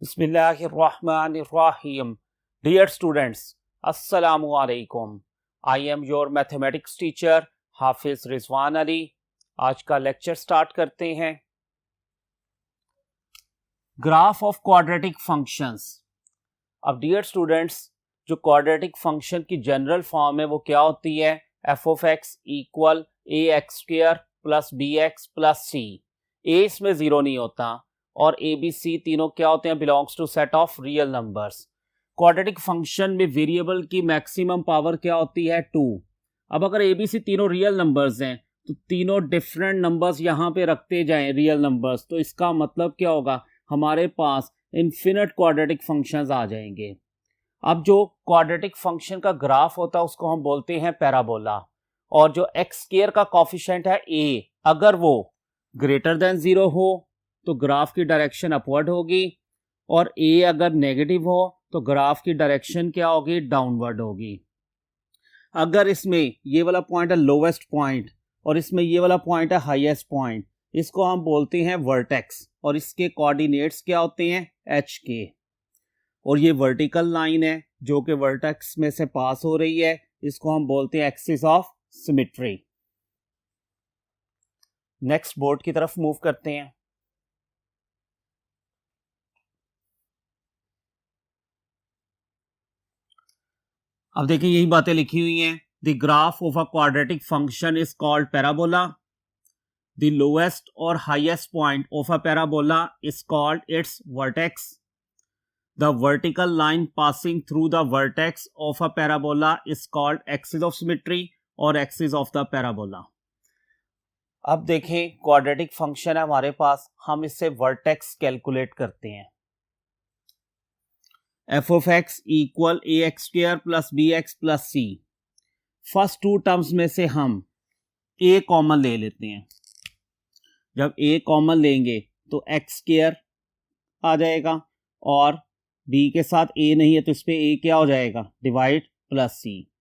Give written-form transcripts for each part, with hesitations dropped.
Bismillahirrahmanirrahim. Dear students, Assalamu alaikum. I am your mathematics teacher हाफिज रिजवान अली. आज का lecture start करते हैं. Graph of quadratic functions. अब dear students, जो क्वाड्रेटिक फंक्शन की जनरल फॉर्म है वो क्या होती है? F of x equal a x square plus b x plus c. A इसमें जीरो नहीं होता और ए बी सी तीनों क्या होते हैं? Belongs to set of real numbers. Quadratic function में वेरिएबल की मैक्सिमम पावर क्या होती है? 2. अब अगर ए बी सी तीनों रियल नंबर्स हैं तो तीनों डिफरेंट नंबर्स यहाँ पे रखते जाएं रियल नंबर्स, तो इसका मतलब क्या होगा? हमारे पास इन्फिनिट क्वाड्रेटिक फंक्शंस आ जाएंगे. अब जो क्वाड्रेटिक फंक्शन का ग्राफ होता है उसको हम बोलते हैं पैराबोला, और जो एक्स स्क्वायर का कोफिशिएंट है ए, अगर वो ग्रेटर देन 0 हो तो ग्राफ की डायरेक्शन अपवर्ड होगी, और ए अगर नेगेटिव हो तो ग्राफ की डायरेक्शन क्या होगी? डाउनवर्ड होगी. अगर इसमें ये वाला पॉइंट है लोवेस्ट पॉइंट और इसमें ये वाला पॉइंट है हाईएस्ट पॉइंट, इसको हम बोलते हैं वर्टेक्स, और इसके कोऑर्डिनेट्स क्या होते हैं? एच के. और ये वर्टिकल लाइन है जो कि वर्टेक्स में से पास हो रही है, इसको हम बोलते हैं axis of symmetry. Next board की तरफ मूव करते हैं. अब देखिए यही बातें लिखी हुई हैं. The graph of a quadratic function is called parabola. The lowest और highest point of a parabola is called its vertex. The vertical line passing through the vertex of a parabola is called axis of symmetry और axis of the parabola. अब देखें quadratic function है हमारे पास, हम इससे vertex calculate करते हैं. F of x equal a x square plus b x plus c. First two terms में से हम ए कॉमन ले लेते हैं. जब ए कॉमन लेंगे तो एक्स स्क्वायर आ जाएगा, और बी के साथ ए नहीं है तो इस पे ए क्या हो जाएगा? डिवाइड प्लस सी.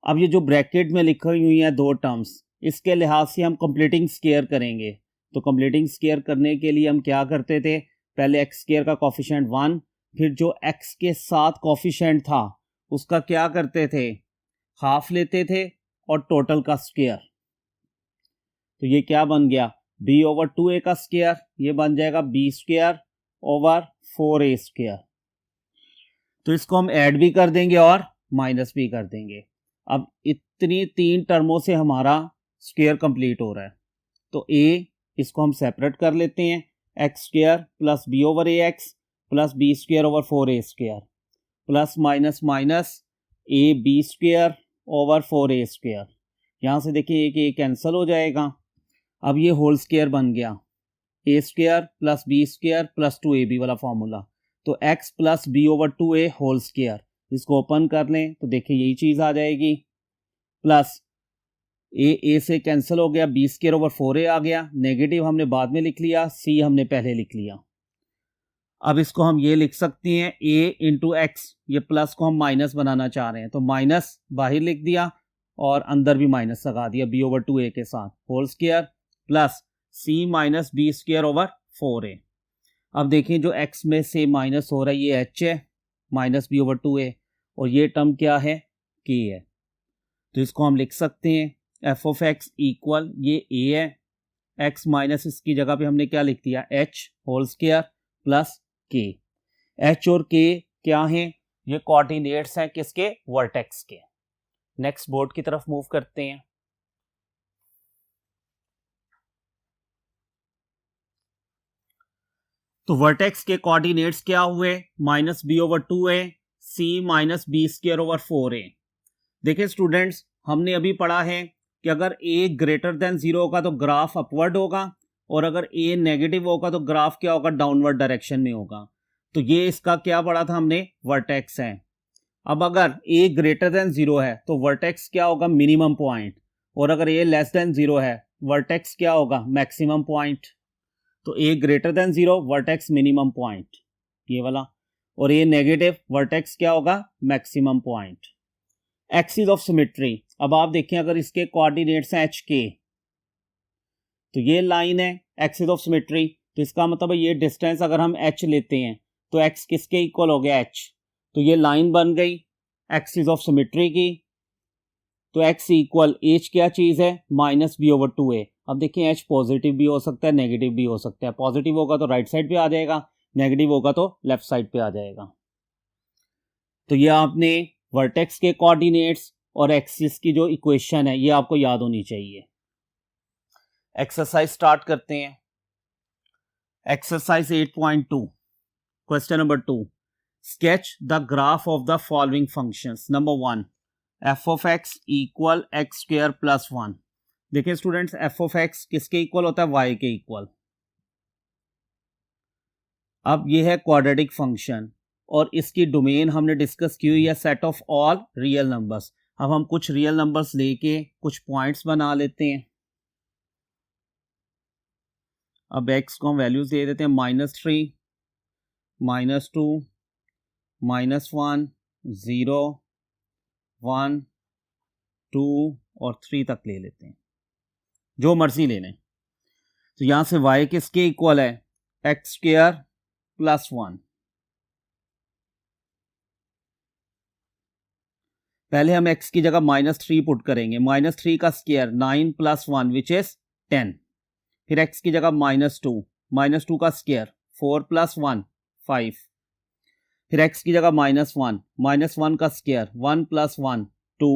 अब ये जो ब्रैकेट में लिखी हुई है दो टर्म्स, इसके लिहाज से हम कंप्लीटिंग स्क्वायर करेंगे. तो कंप्लीटिंग स्क्वायर करने के लिए हम क्या करते थे? पहले एक्स स्क्वायर का कोफिशिएंट 1, फिर जो x के साथ कोफिशिएंट था उसका क्या करते थे? हाफ लेते थे और टोटल का स्क्वायर. तो ये क्या बन गया? b ओवर 2a का स्क्वायर, ये बन जाएगा b square over 4a square. तो इसको हम ऐड भी कर देंगे और माइनस भी कर देंगे. अब इतनी 3 टर्मों से हमारा स्क्वायर कंप्लीट हो रहा है. तो a इसको हम सेपरेट कर लेते हैं, x square plus b over a x plus b square over 4a square, plus minus minus a b square over 4a square. यहाँ से देखिए एक ए कैंसिल हो जाएगा. अब ये होल स्क्वायर बन गया, a square plus b square plus 2ab वाला फॉर्मूला. तो x plus b over 2a whole square, इसको ओपन कर लें तो देखिए यही चीज़ आ जाएगी. प्लस ए से कैंसिल हो गया, बी स्क्वायर ओवर 4a आ गया. नेगेटिव हमने बाद में लिख लिया, सी हमने पहले लिख लिया. अब इसको हम ये लिख सकते हैं a इंटू एक्स, ये प्लस को हम माइनस बनाना चाह रहे हैं तो माइनस बाहर लिख दिया और अंदर भी माइनस लगा दिया b ओवर 2a के साथ whole square, plus c minus b square over 4a. अब देखिए जो x में से माइनस हो रहा है ये h है, माइनस b ओवर 2a, और ये टर्म क्या है? k है. तो इसको हम लिख सकते हैं f ऑफ x इक्वल, ये a है, x माइनस इसकी जगह पे हमने क्या लिख दिया? h होल स्क्वायर प्लस के. एच और के क्या हैं? ये कोऑर्डिनेट्स हैं किसके? वर्टेक्स के. नेक्स्ट बोर्ड की तरफ मूव करते हैं. तो वर्टेक्स के कोऑर्डिनेट्स क्या हुए? Minus b over 2a, c minus b square over 4a. देखिए स्टूडेंट्स, हमने अभी पढ़ा है कि अगर a ग्रेटर देन 0 होगा तो ग्राफ अपवर्ड होगा, और अगर a नेगेटिव होगा तो ग्राफ क्या होगा? डाउनवर्ड डायरेक्शन में होगा. तो ये इसका क्या पढ़ा था हमने? वर्टेक्स है. अब अगर a ग्रेटर देन 0 है तो वर्टेक्स क्या होगा? Minimum point. और अगर a लेस देन 0 है वर्टेक्स क्या होगा? Maximum point. तो a greater than 0 vertex minimum point, ये वाला. और a नेगेटिव वर्टेक्स क्या होगा? Maximum point. Axis of symmetry. अब आप देखें अगर इसके कोऑर्डिनेट्स हैं एच के, तो ये लाइन है एक्सिस ऑफ सिमेट्री, तो इसका मतलब है ये डिस्टेंस अगर हम h लेते हैं तो x किसके इक्वल हो गया, h। तो ये लाइन बन गई एक्सिस ऑफ सिमेट्री की। तो x इक्वल h क्या चीज़ है, -b/2a। अब देखिए h पॉजिटिव भी हो सकता है, नेगेटिव भी हो सकता है। पॉजिटिव होगा तो राइट साइड पे आ जाएगा, नेगेटिव होगा तो लेफ्ट साइड पे आ जाएगा। तो ये आपने वर्टेक्स के कोऑर्डिनेट्स और एक्सिस की जो इक्वेशन है ये आपको याद होनी चाहिए। एक्सरसाइज स्टार्ट करते हैं। Exercise 8.2 question number 2, sketch the graph of the following functions. Number 1, F of x equal x square plus 1। देखिए स्टूडेंट्स, एफ ऑफ एक्स किसके इक्वल होता है, वाई के इक्वल। अब ये है क्वाड्रेटिक फंक्शन और इसकी डोमेन हमने डिस्कस की हुई है set of all real numbers. अब हम कुछ रियल नंबर्स लेके कुछ पॉइंट्स बना लेते हैं। अब x को हम वैल्यूज दे देते हैं -3, -2, -1, 0, 1, 2 और 3 तक ले लेते हैं, जो मर्जी ले लें। तो यहां से y किसके इक्वल है, एक्स स्क्वायर प्लस 1। पहले हम x की जगह -3 पुट करेंगे। -3 का स्क्वायर 9 + 1 विच इज 10। फिर x की जगह -2, -2 का स्क्वायर 4 + 1 5। फिर x की जगह -1, -1 का स्क्वायर 1 + 1 2।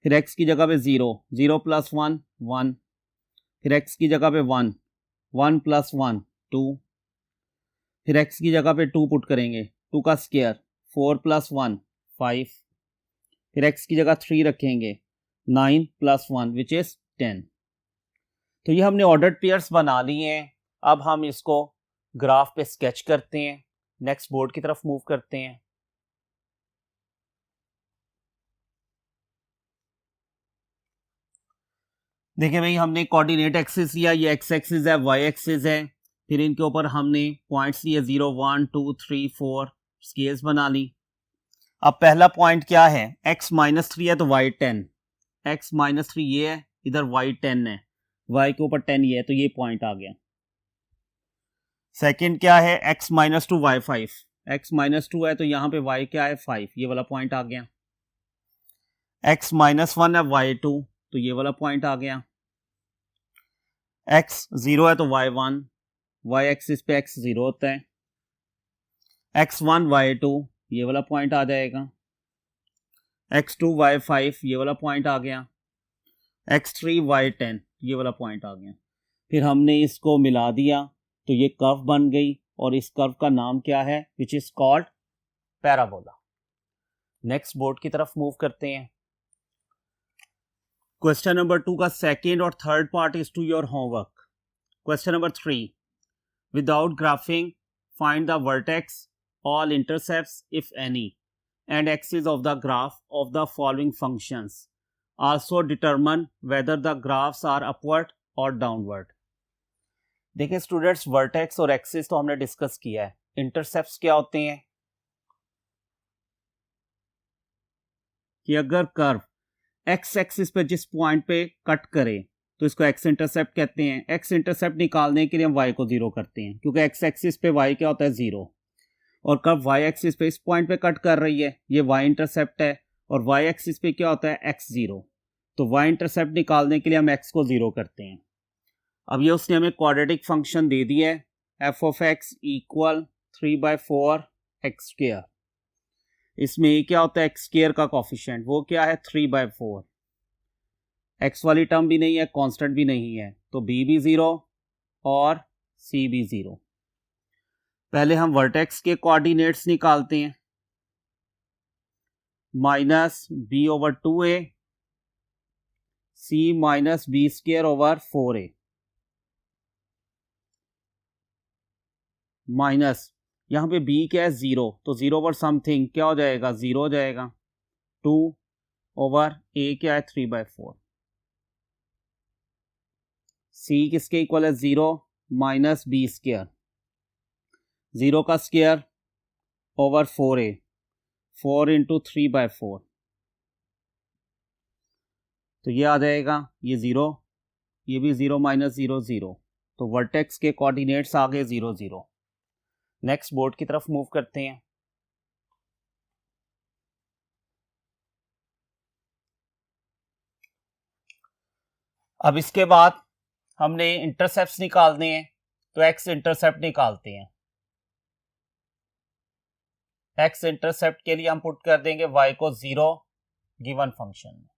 फिर x की जगह पे 0, 0 + 1 1। फिर x की जगह पे 1, 1 + 1 2। फिर x की जगह पे 2 पुट करेंगे, 2 का स्क्वायर 4 + 1 5। फिर x की जगह 3 रखेंगे, 9 + 1 विच इज 10। तो ये हमने ऑर्डर्ड पेयर्स बना लिए हैं। अब हम इसको ग्राफ पे स्केच करते हैं। नेक्स्ट बोर्ड की तरफ मूव करते हैं। देखिए भाई, हमने कोऑर्डिनेट एक्सिस लिया, ये एक्स एक्सिस है, वाई एक्सिस है। फिर इनके ऊपर हमने पॉइंट्स लिए 0 1 2 3 4, स्केल्स बना ली। अब पहला पॉइंट क्या है, x -3 है तो y 10। x -3 ये है, इधर y 10 है, y के ऊपर 10 ये है, तो ये पॉइंट आ गया। सेकंड क्या है, x -2 y 5। x -2 है तो यहाँ पे y क्या है, 5, ये वाला पॉइंट आ गया। x -1 है y 2, तो ये वाला पॉइंट आ गया। x 0 है तो y 1, y एक्सिस पे x 0 होता है। x 1 y 2, ये वाला पॉइंट आ जाएगा। x2 y 5, ये वाला पॉइंट आ गया। x3 y 10, ये वाला पॉइंट आ गया। फिर हमने इसको मिला दिया तो ये कर्व बन गई और इस कर्व का नाम क्या है, which is called parabola. Next board की तरफ मूव करते हैं। क्वेश्चन नंबर 2 का सेकेंड और third part is to your homework. Question number 3, without graphing find the vertex, all intercepts if any, and axis of the graph of the following functions. Also determine whether the graphs are upward or downward. देखिए students, vertex और axis तो हमने discuss किया है। Intercepts क्या होते हैं कि अगर कर्व एक्स एक्सिस पे जिस पॉइंट पे कट करे तो इसको एक्स इंटरसेप्ट कहते हैं। एक्स इंटरसेप्ट निकालने के लिए हम वाई को 0 करते हैं, क्योंकि एक्स एक्सिस पे वाई क्या होता है, 0। और कर्व वाई एक्सिस पे इस पॉइंट पे कट कर रही है, ये वाई इंटरसेप्ट है। और वाई एक्सिस पे क्या होता है, एक्स 0। तो वाई इंटरसेप्ट निकालने के लिए हम एक्स को 0 करते हैं। अब ये उसने हमें क्वाड्रेटिक फंक्शन दे दिया है, f of x equal 3/4 x square. इसमें ये क्या होता है, एक्स स्क्वायर का कॉफिशिएंट, वो क्या है 3/4। एक्स वाली टर्म भी नहीं है, कांस्टेंट भी नहीं है, तो बी भी 0 और सी भी 0। पहले हम वर्टेक्स के कोऑर्डिनेट्स निकालते हैं। -b/2a, c -b²/4a, माइनस यहाँ पे b क्या है, 0, तो 0 ओवर समथिंग क्या हो जाएगा, 0 हो जाएगा। 2/a क्या है, 3/4। c किसके इक्वल है, 0 -b², 0 का स्क्वायर ओवर 4a, 4 × 3/4, तो ये आ जाएगा, ये 0, ये भी 0 -0 0, तो वर्टेक्स के कोऑर्डिनेट्स आ गए 0 0। नेक्स्ट बोर्ड की तरफ मूव करते हैं। अब इसके बाद हमने इंटरसेप्ट्स निकालने हैं, तो एक्स इंटरसेप्ट निकालते हैं। एक्स इंटरसेप्ट के लिए हम पुट कर देंगे y को 0 गिवन फंक्शन में।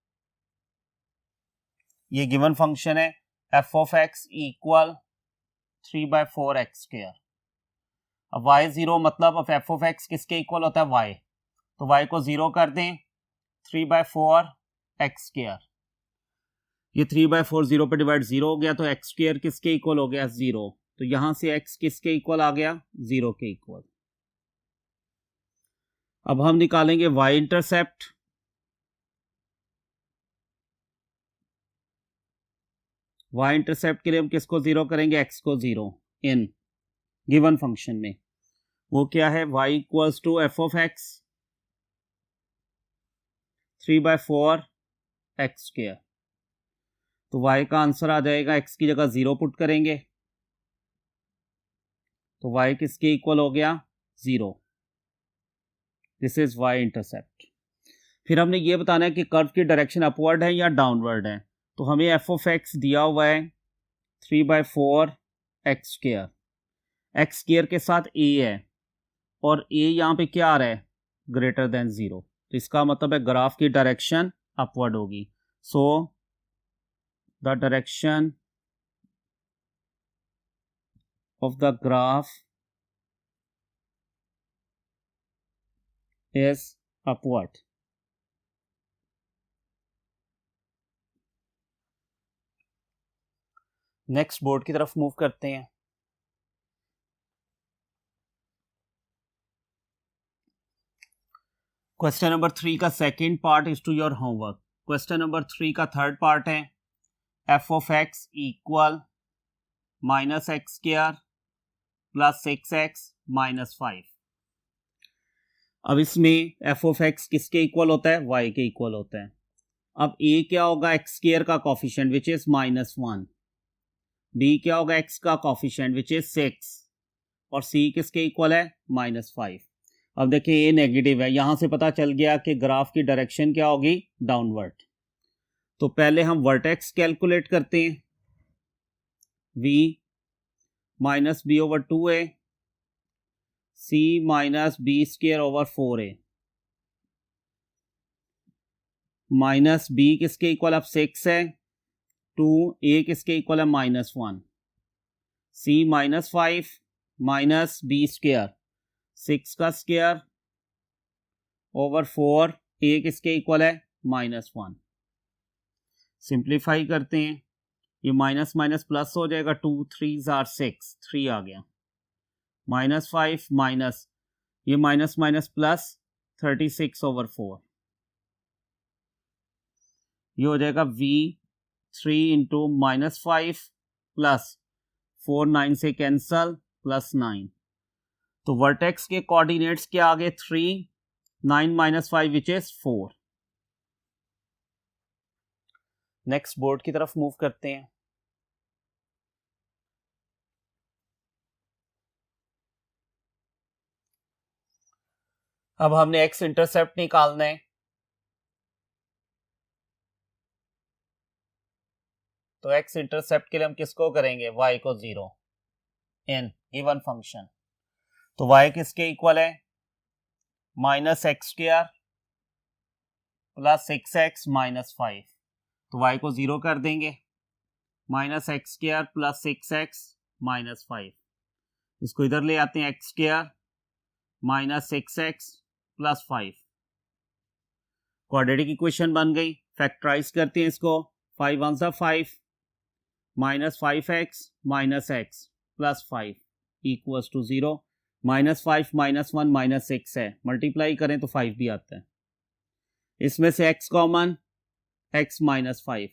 ये गिवन फंक्शन है f of x equal 3/4x²। अब y 0 मतलब अब f ऑफ x किसके इक्वल होता है, y, तो y को 0 कर दें, 3/4x²। ये 3/4 0 पे डिवाइड 0 हो गया, तो x² किसके इक्वल हो गया, 0। तो यहां से x किसके इक्वल आ गया, 0 के इक्वल। अब हम निकालेंगे y इंटरसेप्ट। y इंटरसेप्ट के लिए हम किसको 0 करेंगे, x को 0 इन गिवन फंक्शन में। वो क्या है, y equals to f of x 3/4x²। तो y का आंसर आ जाएगा, x की जगह 0 पुट करेंगे तो y किसके इक्वल हो गया, 0। This is y intercept. फिर हमने ये बताना है कि कर्व की डायरेक्शन अपवर्ड है या डाउनवर्ड है। तो हमें f ऑफ x दिया हुआ है 3/4x²। x² के साथ a है और a यहाँ पे क्या आ रहा है, ग्रेटर देन 0। तो इसका मतलब है ग्राफ की डायरेक्शन अपवर्ड होगी। So the direction of the graph is upward. Next board की तरफ मूव करते हैं। क्वेश्चन नंबर 3 का second part is to your homework. Question number 3 का थर्ड पार्ट है f of x equal -x² plus 6x minus 5। अब इसमें f of x किसके इक्वल होता है, y के इक्वल होता है। अब a क्या होगा, x² का कॉफिशिएंट विच इज -1, b क्या होगा, x का कॉफिशिएंट विच इज 6 और c किसके इक्वल है, -5। अब देखिए a नेगेटिव है, यहां से पता चल गया कि ग्राफ की डायरेक्शन क्या होगी, डाउनवर्ड। तो पहले हम वर्टेक्स कैलकुलेट करते हैं, v minus b over 2a c minus b² over 4a minus b किसके इक्वल, अब 6 है, 2a किसके इक्वल है, -1, c -5 माइनस b², 6 का स्क्वायर ओवर 4, a किसके इक्वल है, -1। सिंप्लीफाई करते हैं, ये माइनस माइनस प्लस हो जाएगा, 2 3 आर 6, 3 आ गया, -5 माइनस ये माइनस माइनस प्लस 36 ओवर 4, ये हो जाएगा v3 इंटू -5 प्लस 4 9 से कैंसल प्लस 9। तो वर्टेक्स के कोऑर्डिनेट्स क्या आ गए, 3 9 -5 विच इज 4। नेक्स्ट बोर्ड की तरफ मूव करते हैं। अब हमने एक्स इंटरसेप्ट निकालना है, तो एक्स इंटरसेप्ट के लिए हम किसको करेंगे, y को 0 इन गिवन फंक्शन। तो y किसके इक्वल है, -x² प्लस 6x माइनस 5। तो y को 0 कर देंगे, -x² प्लस 6x माइनस 5। इसको इधर ले आते हैं, x² minus 6x plus 5। Quadratic equation बन गई। फैक्टराइज करते हैं इसको, 5 1 सा 5 minus 5x minus x plus 5 equals to 0। -5 -1 -6 है, मल्टीप्लाई करें तो 5 भी आता है। इसमें से x कॉमन, x -5,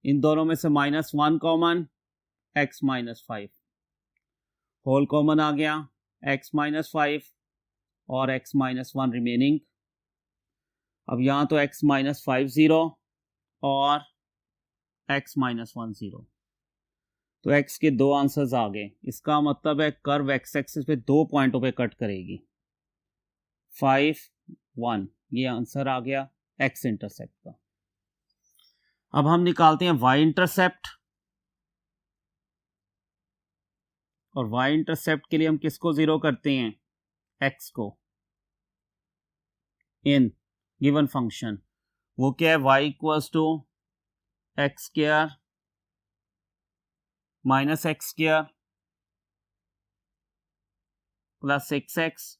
इन दोनों में से -1 कॉमन, x -5, होल कॉमन आ गया, x -5 और x -1 रिमेनिंग। अब यहां तो x -5 0 और x -1 0। तो x के दो आंसर्स आ गए। इसका मतलब है कर्व x एक्सिस पे दो पॉइंटों पे कट करेगी। 5, 1 ये आंसर आ गया x इंटरसेप्ट का। अब हम निकालते हैं y इंटरसेप्ट, और y इंटरसेप्ट के लिए हम किसको जीरो करते हैं? x को इन गिवन फंक्शन। वो क्या है? y equals to x square minus x square plus 6x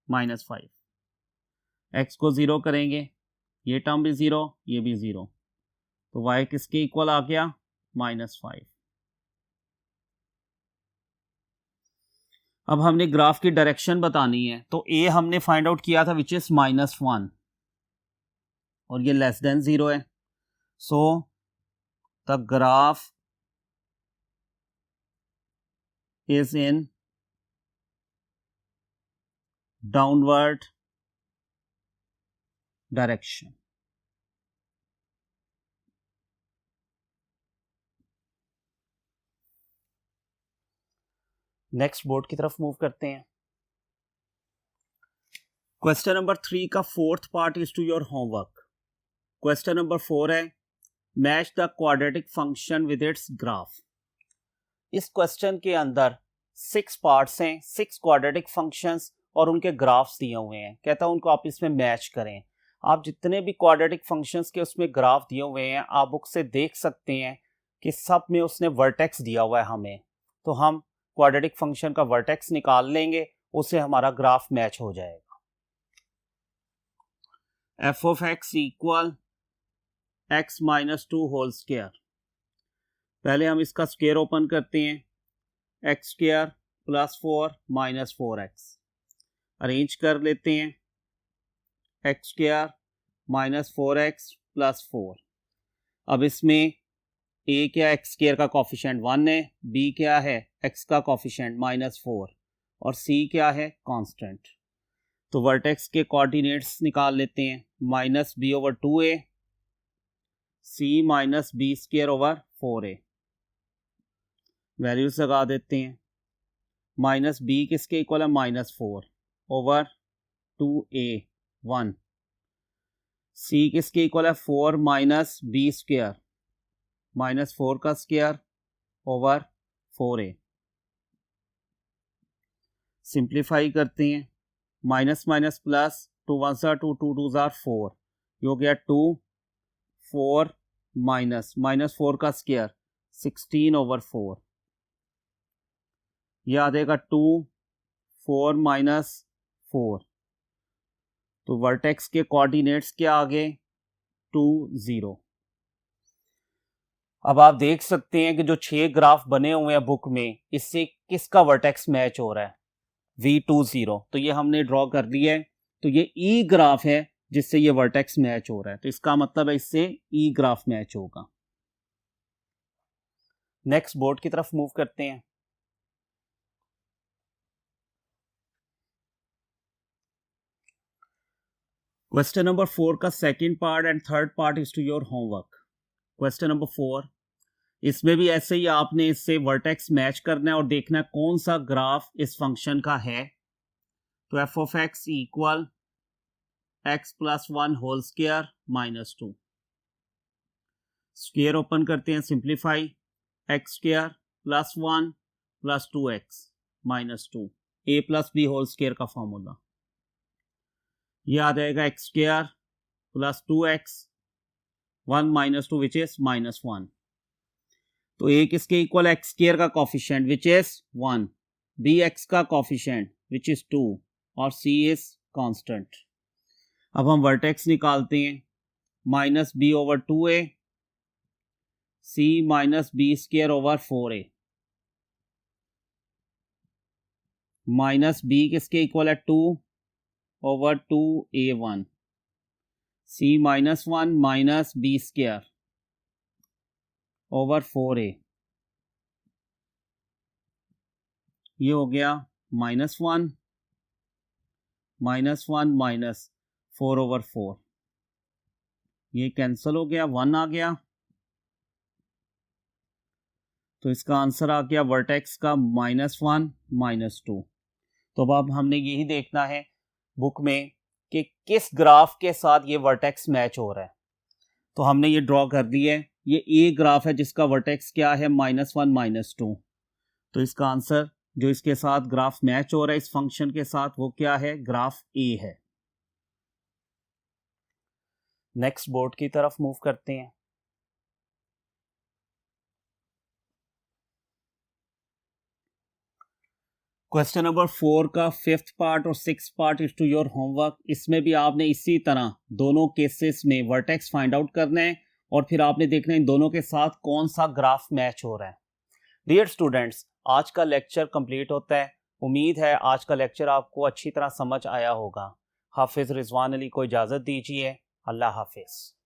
minus 5। x को जीरो करेंगे, ये टर्म भी जीरो, ये भी जीरो, तो y किसके इक्वल आ गया? -5। अब हमने ग्राफ की डायरेक्शन बतानी है, तो a हमने फाइंड आउट किया था विच इज -1, और ये लेस देन 0 है। So the graph is in downward direction. Next board की तरफ मूव करते हैं। क्वेश्चन नंबर 3 का fourth part is to your homework. Question number 4 है match the quadratic function with its graph. इस क्वेश्चन के अंदर 6 पार्ट्स हैं, 6 क्वाड्रेटिक फंक्शंस और उनके ग्राफ्स दिए हुए हैं। कहता है उनको आप इसमें मैच करें। आप जितने भी क्वाड्रेटिक फंक्शंस के उसमें ग्राफ दिए हुए हैं आप बुक से देख सकते हैं कि सब में उसने वर्टेक्स दिया हुआ है हमें, तो हम क्वाड्रेटिक फंक्शन का वर्टेक्स निकाल लेंगे, उससे हमारा ग्राफ मैच हो जाएगा। f of x equal x minus 2 whole square. पहले हम इसका स्क्वायर ओपन करते हैं, x square plus 4 minus 4x। Arrange कर लेते हैं, x square minus 4x plus 4। अब इसमें a क्या, एक्स स्क्वायर का कॉफिशिएंट 1 है, b क्या है, x का कॉफिशिएंट -4, और c क्या है, कांस्टेंट। तो वर्टेक्स के कोऑर्डिनेट्स निकाल लेते हैं, -b/2a c minus b square over 4a। Values लगा देते हैं, माइनस b किसके इक्वल है, -4 ओवर 2a1। c किसके इक्वल है, 4 माइनस बी स्क्वायर, -4 का स्क्वायर ओवर 4a। सिंप्लीफाई करते हैं, माइनस माइनस प्लस, 2 1 2 2 2 4, ये हो गया 2 4 माइनस -4 का स्क्वायर 16/4। यह आ जाएगा 2 4 माइनस 4। तो वर्टेक्स के कोऑर्डिनेट्स क्या आ गए, 2 0। अब आप देख सकते हैं कि जो 6 ग्राफ बने हुए हैं बुक में, इससे किसका वर्टेक्स मैच हो रहा है, V20। तो ये हमने ड्रॉ कर लिया है। तो ये ई ग्राफ है जिससे ये वर्टेक्स मैच हो रहा है, तो इसका मतलब है इससे ई ग्राफ मैच होगा। नेक्स्ट बोर्ड की तरफ मूव करते हैं। क्वेश्चन नंबर 4 का second part and third part is to your homework. Question number 4, इसमें भी ऐसे ही आपने इससे वर्टेक्स मैच करना है और देखना है कौन सा ग्राफ इस फंक्शन का है। तो f of x equal x plus 1 whole square -2। Square open करते हैं, simplify, x square plus 1 plus 2x -2, a plus b whole square का फॉर्मूला। ये आ जाएगा x square plus 2x 1 -2 which is -1। तो a किसके इक्वल, एक्स स्क्वायर का coefficient which is 1, b x का कॉफिशिएंट विच इज 2, और c इज कांस्टेंट। अब हम वर्टेक्स निकालते हैं, -b/2a c minus b square over 4a, minus b किसके इक्वल है, 2/2a1 c -1 minus b square over 4a। ये हो गया -1 माइनस 4/4, ये कैंसिल हो गया, 1 आ गया। तो इसका आंसर आ गया वर्टेक्स का -1 -2। तो अब हमने यही देखना है बुक में कि किस ग्राफ के साथ ये वर्टेक्स मैच हो रहा है। तो हमने ये ड्रॉ कर दिया है, ये ए ग्राफ है जिसका वर्टेक्स क्या है -1 -2। तो इसका आंसर जो इसके साथ ग्राफ मैच हो रहा है इस फंक्शन के साथ वो क्या है, ग्राफ ए है। नेक्स्ट बोर्ड की तरफ मूव करते हैं। क्वेश्चन नंबर 4 का 5th पार्ट और 6th part is to your homework. इसमें भी आपने इसी तरह दोनों केसेस में वर्टेक्स फाइंड आउट करना है और फिर आपने देखना है इन दोनों के साथ कौन सा ग्राफ मैच हो रहा है। डियर स्टूडेंट्स, आज का लेक्चर कंप्लीट होता है। उम्मीद है आज का लेक्चर आपको अच्छी तरह समझ आया होगा। हाफिज रिजवान अली को इजाज़त दीजिए। अल्लाह हाफिज।